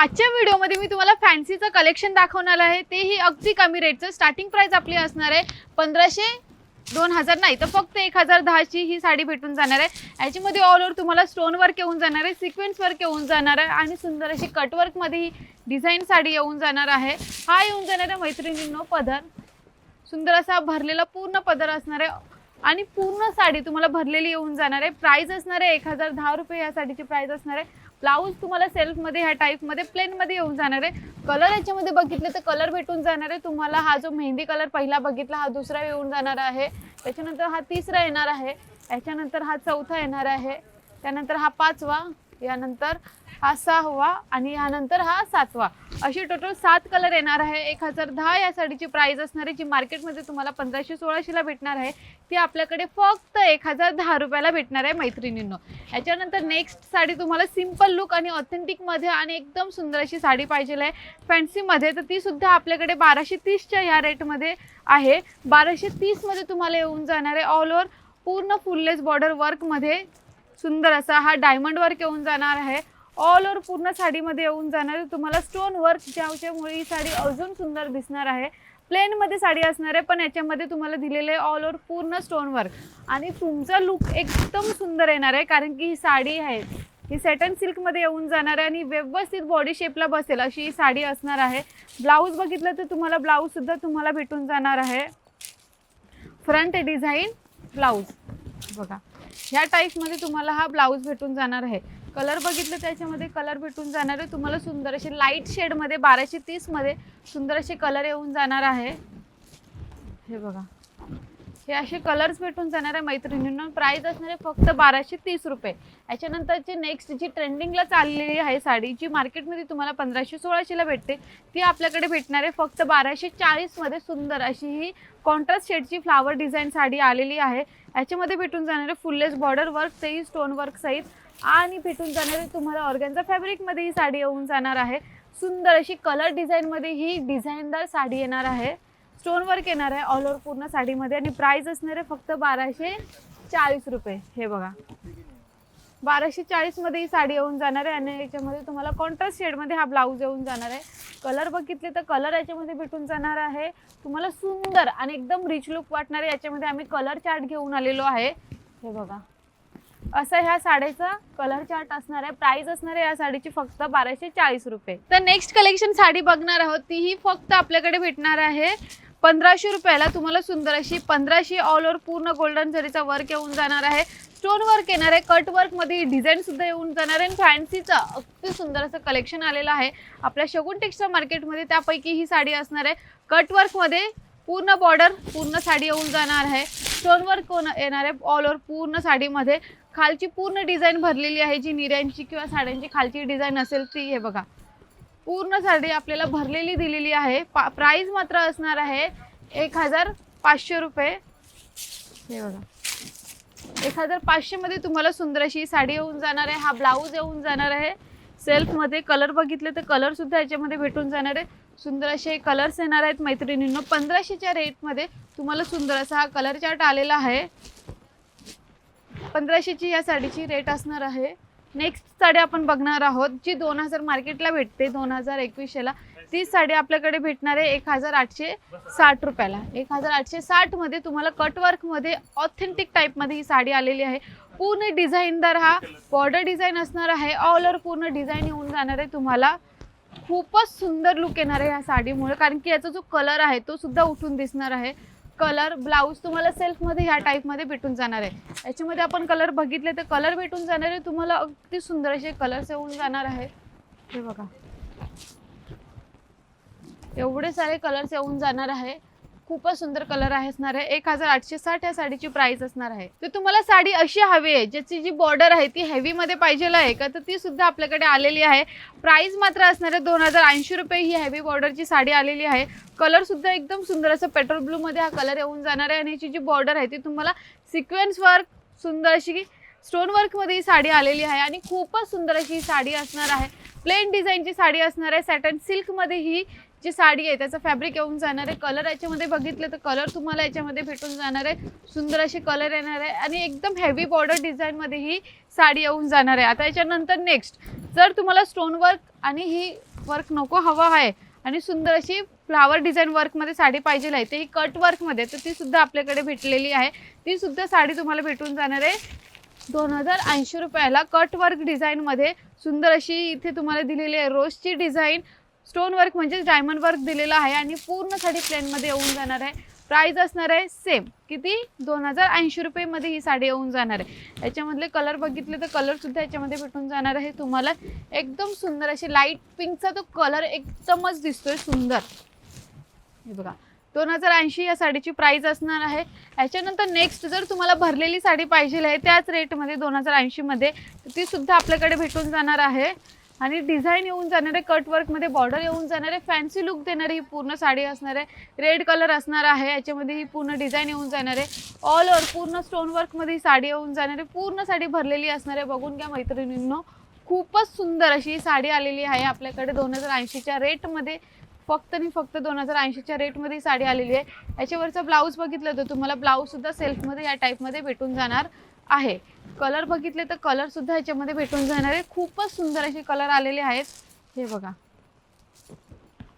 आजच्या व्हिडिओमध्ये मी तुम्हाला फॅन्सीचं कलेक्शन दाखवणार आहे, तेही अगदी कमी रेटचं। स्टार्टिंग प्राइस आपली असणार आहे 1500 2000 नाही तर फक्त 1010 ची ही साडी भेटून जाणार आहे। याच्यामध्ये ऑल ओव्हर तुम्हाला स्टोन वर्क येऊन जाणार आहे, सिक्वेन्स वर्क येऊन जाणार आहे आणि सुंदर अशी कट वर्क मध्ये ही डिझाइन साडी येऊन जाणार आहे। हा येऊन जाणार आहे मैत्रिणींनो पदर, सुंदर असा भरलेला पूर्ण पदर असणार आहे आणि पूर्ण साडी तुम्हाला भरलेली येऊन जाणार आहे। प्राइस असणार आहे 1010 रुपये या साडीची प्राइस असणार आहे। ब्लाउज तुम्हाला सेल्फ मध्ये ह्या टाइप मध्ये प्लेन मध्ये येऊन जाणार आहे। कलर याच्यामध्ये बघितले तर कलर भेटून जाणार आहे तुम्हाला। हा जो मेहंदी कलर पहिला बघितला हा दुसरा येऊन जाणार आहे, त्याच्यानंतर हा तिसरा येणार आहे, याच्यानंतर हा चौथा येणार आहे, त्यानंतर हा पाचवा, यानंतर हा सहावा आणि यानंतर हा सातवा। अशी टोटल 7 कलर येणार आहे। 1010 या साडीची प्राइस असणार आहे, जी मार्केटमध्ये तुम्हाला 1500-1600 ला भेटणार आहे, ती आपल्याकडे फक्त 1010 रुपयाला भेटणार आहे मैत्रिणींनो। याच्यानंतर नेक्स्ट साडी तुम्हाला सिंपल लुक आणि ऑथेंटिक मध्ये आणि एकदम सुंदर अशी साडी पाहिजे आहे फॅन्सी मध्ये, तर ती सुद्धा आपल्याकडे 1230 च्या या रेट मध्ये आहे। 1230 मध्ये तुम्हाला येऊन जाणार आहे ऑल ओव्हर पूर्ण फुललेस बॉर्डर वर्क मध्ये सुंदर असा हा डायमंड वर्क येऊन जाणार आहे। ऑल ओव्हर पूर्ण साडीमध्ये येऊन जाणार आहे तुम्हाला स्टोन वर्क, ज्याच्यामुळे ही साडी अजून सुंदर दिसणार आहे। प्लेन मध्ये साडी असणार आहे, पण याच्यामध्ये तुम्हाला दिलेले ऑल ओव्हर पूर्ण स्टोन वर्क आणि तुमचा लुक एकदम सुंदर येणार आहे, कारण की ही साडी आहे ही सॅटन सिल्क मध्ये येऊन जाणार आहे आणि व्यवस्थित बॉडी शेपला बसेल अशी ही साडी असणार आहे। ब्लाउज बघितलं तर तुम्हाला ब्लाउज सुद्धा तुम्हाला भेटून जाणार आहे, फ्रंट डिझाइन ब्लाउज बघा ह्या टाइप मध्ये तुम्हाला हा ब्लाउज भेटून जाणार आहे। कलर बघितलं त्याच्यामध्ये कलर भेटून जाणार आहे तुम्हाला सुंदर असे लाईट शेड मध्ये 1230 मध्ये सुंदर असे कलर येऊन जाणार आहे। हे बघा हे असे कलर्स भेटून जाणार आहे मैत्रिणींना। प्राइस असणार आहे फक्त 1230 रुपये। याच्यानंतरची नेक्स्ट जी ट्रेंडिंगला चाललेली आहे साडी, जी मार्केटमध्ये तुम्हाला 1500-1600 ला भेटते, ती आपल्याकडे भेटणार आहे फक्त 1240 मध्ये। सुंदर अशी ही कॉन्ट्रास्ट शेडची फ्लावर डिझाइन साडी आलेली आहे। याच्यामध्ये भेटून जाणार आहे फुललेस बॉर्डर वर्क, तेही स्टोन वर्क सहित, आणि भेटून जाणार आहे तुम्हाला ऑर्गॅन्झा फॅब्रिक मध्ये ही साडी येऊन जाणार आहे। सुंदर अशी कलर डिझाइन मध्ये ही डिझाइनदार साडी येणार आहे, स्टोन वर्क येणार आहे ऑल ओव्हर पूर्ण साडीमध्ये आणि प्राइस असणार आहे फक्त 1240 रुपये। हे बघा 1240 मध्ये ही साडी येऊन जाणार आहे आणि याच्यामध्ये तुम्हाला कॉन्ट्रास्ट शेड मध्ये हा ब्लाउज येऊन जाणार आहे। कलर बघितले तर कलर याच्यामध्ये भेटून जाणार आहे तुम्हाला सुंदर आणि एकदम रिच लुक वाटणार आहे। याच्यामध्ये आम्ही कलर चार्ट घेऊन आलेलो आहे, हे बघा असा ह्या साडीचा कलर चार्ट असणार आहे। प्राइस असणार आहे या साडीची फक्त 1240 रुपये। तर नेक्स्ट कलेक्शन साडी बघणार आहोत, तीही फक्त आपल्याकडे भेटणार आहे 1500 रुपयाला। तुम्हाला सुंदर अशी 1500 ऑल ओव्हर पूर्ण गोल्डन जरीचा वर्क येऊन जाणार आहे, स्टोन वर्क येणार आहे, कट वर्क मध्ये डिझाईन सुद्धा येऊन जाणार आहे। फॅन्सीचा अगदी सुंदर असं कलेक्शन आलेलं आहे आपल्या शगुन टेक्सटाईल मार्केटमध्ये, त्यापैकी ही साडी असणार आहे कट वर्क मध्ये पूर्ण बॉर्डर पूर्ण साडी येऊन जाणार आहे, स्टोन वर्क येणार आहे ऑल ओव्हर पूर्ण साडीमध्ये। खालची पूर्ण डिझाइन भरलेली आहे, जी निर्यांची किंवा साड्यांची खालची डिझाइन असेल ती, हे बघा पूर्ण साडी आपल्याला भरलेली दिलेली आहे। प्राइस मात्र असणार आहे 1500 रुपये। हे बघा 1500 मध्ये तुम्हाला सुंदर अशी साडी येऊन जाणार आहे। हा ब्लाउज येऊन जाणार आहे सेल्फ मध्ये। कलर बघितले तर कलर सुद्धा याच्यामध्ये भेटून जाणार आहे, सुंदर असे कलर्स येणार आहेत मैत्रिणींनो। 1500 च्या रेट मध्ये तुम्हाला सुंदर असा हा कलर चार्ट आलेला आहे। 1500 ची या साडीची रेट असणार आहे। नेक्स्ट साडी आपण बघणार आहोत, जी 2000 मार्केटला भेटते 2021 ला, ती साडी आपल्याकडे भेटणार आहे 1860 रुपयाला। 1860 मध्ये तुम्हाला कट वर्क मध्ये ऑथेंटिक टाइप मध्ये ही साडी आलेली आहे। पूर्ण डिझाइनदार हा बॉर्डर डिझाइन असणार आहे, ऑल ओव्हर पूर्ण डिझाइन येऊन जाणार आहे तुम्हाला। खूपच सुंदर लुक येणार आहे या साडीमुळे, कारण की याचा जो कलर आहे तो सुद्धा उठून दिसणार आहे। कलर ब्लाउज तुम्हाला सेल्फ मध्ये ह्या टाइप मध्ये भेटून जाणार आहे। याच्यामध्ये आपण कलर बघितले तर कलर भेटून जाणार आहे तुम्हाला, अगदी सुंदर असे कलर्स येऊन जाणार आहे। हे बघा एवढे सारे कलर्स येऊन जाणार आहे, खूपच सुंदर कलर असणार आहे। 1860 या साडीची प्राइस असणार आहे। तर तुम्हाला साडी अशी हवी आहे ज्याची जी बॉर्डर आहे ती हेवी मध्ये पाहिजे आहे का, तर ती सुद्धा आपल्याकडे आलेली आहे। प्राइस मात्र असणार आहे 2080 रुपये। ही हेवी बॉर्डरची साडी आलेली आहे। कलर सुद्धा एकदम सुंदर असं पेट्रोल ब्लू मध्ये हा कलर येऊन जाणार आहे आणि याची जी बॉर्डर आहे ती तुम्हाला सिक्वेन्स वर्क सुंदर अशी स्टोन वर्क मध्ये ही साडी आलेली आहे आणि खूपच सुंदर अशी ही साडी असणार आहे। प्लेन डिझाइनची साडी असणार आहे, सॅटन सिल्क मध्ये ही जी साडी आहे त्याचं फॅब्रिक येऊन जाणार आहे। कलर याच्यामध्ये बघितले तर कलर तुम्हाला याच्यामध्ये भेटून जाणार आहे, सुंदर असे कलर येणार आहे आणि एकदम हेवी बॉर्डर डिझाइन मध्ये ही साडी येऊन जाणार आहे। आता याच्यानंतर नेक्स्ट जर तुम्हाला स्टोन वर्क आणि ही वर्क नको हवं आहे आणि सुंदर अशी फ्लावर डिझाईन वर्कमध्ये साडी पाहिजे आहे ते ही कट वर्कमध्ये, तर ती सुद्धा आपल्याकडे भेटलेली आहे. ती सुद्धा साडी तुम्हाला भेटून जाणार आहे 2080 रुपयाला. कट वर्क डिझाईनमध्ये सुंदर अशी इथे तुम्हाला दिलेली आहे रोजची डिझाईन, स्टोन वर्क म्हणजे डायमंड वर्क दिलेलं आहे आणि पूर्ण साडी प्लेनमध्ये येऊन जाणार आहे. प्राइस असणार आहे सेम किती 2080 रुपयेमध्ये ही साडी येऊन जाणार आहे. याच्यामधले कलर बघितले तर कलर सुद्धा याच्यामध्ये भेटून जाणार आहे तुम्हाला. एकदम सुंदर अशी लाईट पिंकचा तो कलर एकदमच दिसतोय सुंदर. हे बघा 2080 या साडीची प्राइस असणार आहे. याच्यानंतर नेक्स्ट जर तुम्हाला भरलेली साडी पाहिजे आहे त्याच रेटमध्ये 2080 मध्ये, तर ती सुद्धा आपल्याकडे भेटून जाणार आहे आणि डिझाईन येऊन जाणार आहे कट वर्कमध्ये, बॉर्डर येऊन जाणार आहे, फॅन्सी लुक देणारी ही पूर्ण साडी असणार आहे. रेड कलर असणार आहे याच्यामध्ये, ही पूर्ण डिझाईन येऊन जाणार आहे. ऑल ओव्हर पूर्ण स्टोन वर्कमध्ये ही साडी येऊन जाणार आहे. पूर्ण साडी भरलेली असणार आहे. बघून घ्या मैत्रिणींनो, खूपच सुंदर अशी ही साडी आलेली आहे आपल्याकडे 2080च्या रेटमध्ये. फक्त आणि फक्त 2080च्या रेटमध्ये ही साडी आलेली आहे. याच्यावरचा ब्लाऊज बघितलं तर तुम्हाला ब्लाऊज सुद्धा सेल्फमध्ये या टाईपमध्ये भेटून जाणार आहे. कलर बघितले तर कलर सुद्धा याच्यामध्ये भेटून जाणार आहे. खूपच सुंदर असे कलर आलेले आहेत. हे बघा,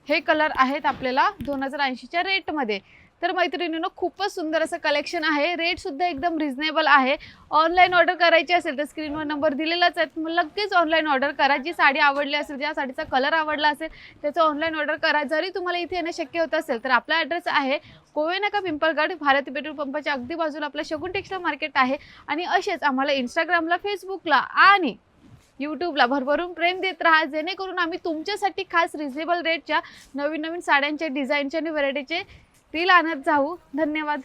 हे कलर आहेत आपल्याला 2080च्या रेटमध्ये. तर मैत्रिणींनो, खूपच सुंदर असं कलेक्शन आहे. रेट सुद्धा एकदम रिझनेबल आहे. ऑनलाईन ऑर्डर करायची असेल तर स्क्रीनवर नंबर दिलेलाच आहे, मग लगेच ऑनलाईन ऑर्डर करा. जी साडी आवडली असेल, ज्या साडीचा कलर आवडला असेल त्याचं ऑनलाईन ऑर्डर करा. जरी तुम्हाला इथे येणं शक्य होत असेल तर आपला ॲड्रेस आहे कोवेनाका पिंपळगड, भारती पेट्रोल पंपाच्या अगदी बाजूला आपलं शगुन टेक्स्टाईल मार्केट आहे. आणि असेच आम्हाला इंस्टाग्रामला, फेसबुकला आणि यूट्यूबला भरभरून प्रेम देत राहा, जेणेकरून आम्ही तुमच्यासाठी खास रिझनेबल रेटच्या नवीन नवीन साड्यांच्या डिझाईनच्या आणि व्हरायटीचे रील आणत जाऊ. धन्यवाद.